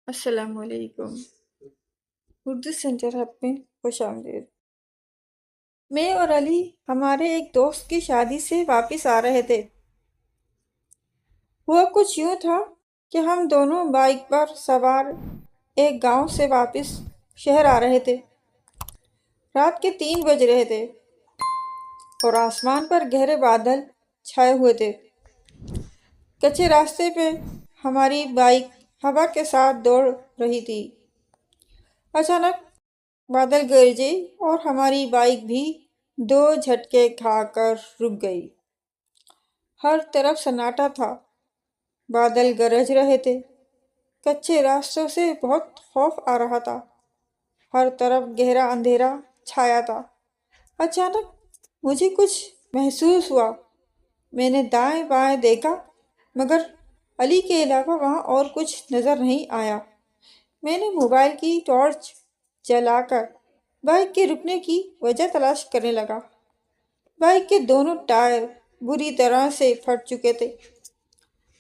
السلام علیکم۔ Urdu centre hub میں خوش آمدید۔ میں اور علی ہمارے ایک دوست کی شادی سے واپس آ رہے تھے۔ ہوا کچھ یوں تھا کہ ہم دونوں بائک پر سوار ایک گاؤں سے واپس شہر آ رہے تھے۔ رات کے 3 بج رہے تھے اور آسمان پر گہرے بادل چھائے ہوئے تھے۔ کچے راستے پہ ہماری بائک ہوا کے ساتھ دوڑ رہی تھی۔ اچانک بادل گرجے اور ہماری بائک بھی 2 جھٹکے کھا کر رک گئی۔ ہر طرف سناٹا تھا، بادل گرج رہے تھے، کچے راستوں سے بہت خوف آ رہا تھا، ہر طرف گہرا اندھیرا چھایا تھا۔ اچانک مجھے کچھ محسوس ہوا۔ میں نے دائیں بائیں دیکھا مگر علی کے علاوہ وہاں اور کچھ نظر نہیں آیا۔ میں نے موبائل کی ٹارچ جلا کر بائک کے رکنے کی وجہ تلاش کرنے لگا۔ بائک کے دونوں ٹائر بری طرح سے پھٹ چکے تھے۔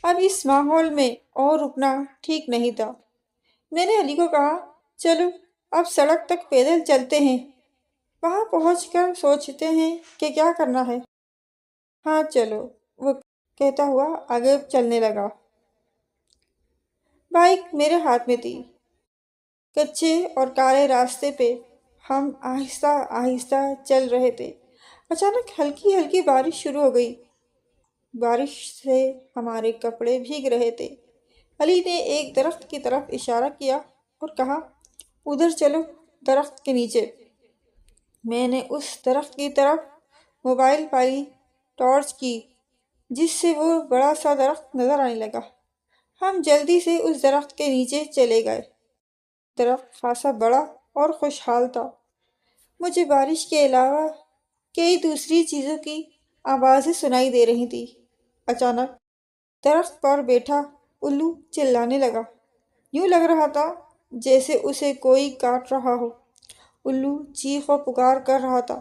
اب اس ماحول میں اور رکنا ٹھیک نہیں تھا۔ میں نے علی کو کہا، چلو اب سڑک تک پیدل چلتے ہیں، وہاں پہنچ کر سوچتے ہیں کہ کیا کرنا ہے۔ ہاں چلو، وہ کہتا ہوا آگے چلنے لگا۔ بائک میرے ہاتھ میں تھی۔ کچے اور کالے راستے پہ ہم آہستہ آہستہ چل رہے تھے۔ اچانک ہلکی ہلکی بارش شروع ہو گئی۔ بارش سے ہمارے کپڑے بھیگ رہے تھے۔ علی نے ایک درخت کی طرف اشارہ کیا اور کہا، ادھر چلو، درخت کے نیچے۔ میں نے اس درخت کی طرف موبائل والی ٹارچ کی، جس سے وہ بڑا سا درخت نظر آنے لگا۔ ہم جلدی سے اس درخت کے نیچے چلے گئے۔ درخت خاصا بڑا اور خوشحال تھا۔ مجھے بارش کے علاوہ کئی دوسری چیزوں کی آوازیں سنائی دے رہی تھی۔ اچانک درخت پر بیٹھا الو چلانے لگا۔ یوں لگ رہا تھا جیسے اسے کوئی کاٹ رہا ہو۔ الو چیخ و پکار کر رہا تھا۔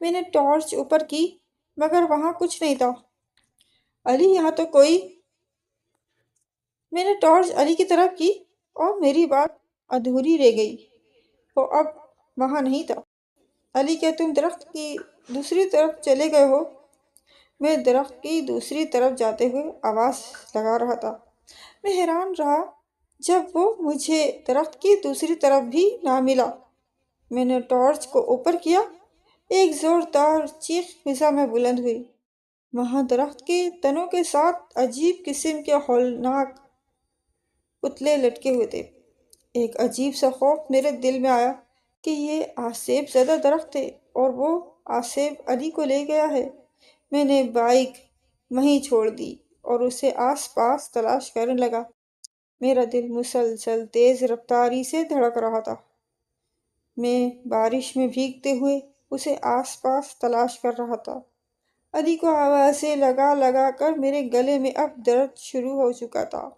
میں نے ٹارچ اوپر کی مگر وہاں کچھ نہیں تھا۔ علی، یہاں تو کوئی… میں نے ٹارچ علی کی طرف کی اور میری بات ادھوری رہ گئی۔ وہ اب وہاں نہیں تھا۔ علی، کیا تم درخت کی دوسری طرف چلے گئے ہو؟ میں درخت کی دوسری طرف جاتے ہوئے آواز لگا رہا تھا۔ میں حیران رہا جب وہ مجھے درخت کی دوسری طرف بھی نہ ملا۔ میں نے ٹارچ کو اوپر کیا، ایک زوردار چیخ فضا میں بلند ہوئی۔ وہاں درخت کے تنوں کے ساتھ عجیب قسم کے ہولناک پتلے لٹکے ہوئے تھے۔ ایک عجیب سا خوف میرے دل میں آیا کہ یہ آسیب زدہ درخت ہے اور وہ آسیب علی کو لے گیا ہے۔ میں نے بائک وہیں چھوڑ دی اور اسے آس پاس تلاش کرنے لگا۔ میرا دل مسلسل تیز رفتاری سے دھڑک رہا تھا۔ میں بارش میں بھیگتے ہوئے اسے آس پاس تلاش کر رہا تھا۔ علی کو آوازیں لگا لگا کر میرے گلے میں اب درد شروع ہو چکا تھا۔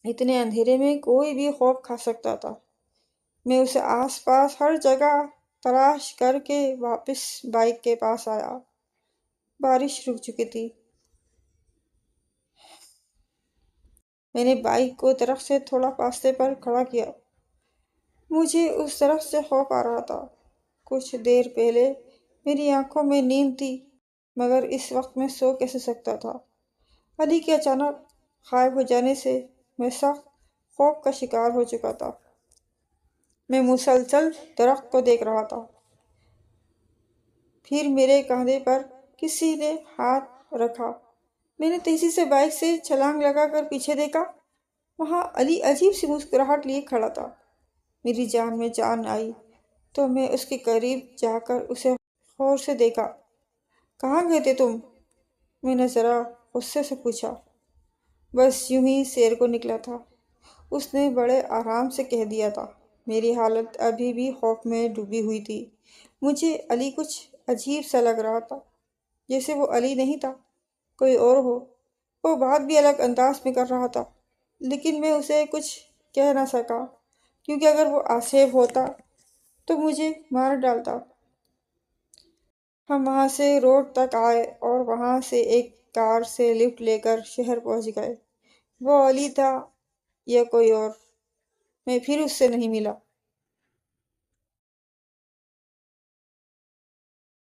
اتنے اندھیرے میں کوئی بھی خوف کھا سکتا تھا۔ میں اسے آس پاس ہر جگہ تلاش کر کے واپس بائک کے پاس آیا۔ بارش رک چکی تھی۔ میں نے بائک کو درخت سے تھوڑا فاصلے پر کھڑا کیا۔ مجھے اس درخت سے خوف آ رہا تھا۔ کچھ دیر پہلے میری آنکھوں میں نیند تھی مگر اس وقت میں سو کیسے سکتا تھا؟ علی کے اچانک غائب ہو جانے سے میں سخت خوف کا شکار ہو چکا تھا۔ میں مسلسل درخت کو دیکھ رہا تھا۔ پھر میرے کندھے پر کسی نے ہاتھ رکھا۔ میں نے تیزی سے بائک سے چھلانگ لگا کر پیچھے دیکھا۔ وہاں علی عجیب سی مسکراہٹ لیے کھڑا تھا۔ میری جان میں جان آئی تو میں اس کے قریب جا کر اسے غور سے دیکھا۔ کہاں گئے تھے تم؟ میں نے ذرا غصے سے پوچھا۔ بس یوں ہی سیر کو نکلا تھا، اس نے بڑے آرام سے کہہ دیا تھا۔ میری حالت ابھی بھی خوف میں ڈوبی ہوئی تھی۔ مجھے علی کچھ عجیب سا لگ رہا تھا، جیسے وہ علی نہیں تھا، کوئی اور ہو۔ وہ بات بھی الگ انداز میں کر رہا تھا لیکن میں اسے کچھ کہہ نہ سکا کیونکہ اگر وہ آصف ہوتا تو مجھے مار ڈالتا۔ ہم وہاں سے روڈ تک آئے اور وہاں سے ایک کار سے لفٹ لے کر شہر پہنچ گئے۔ وہ علی تھا یا کوئی اور میں پھر اس سے نہیں ملا۔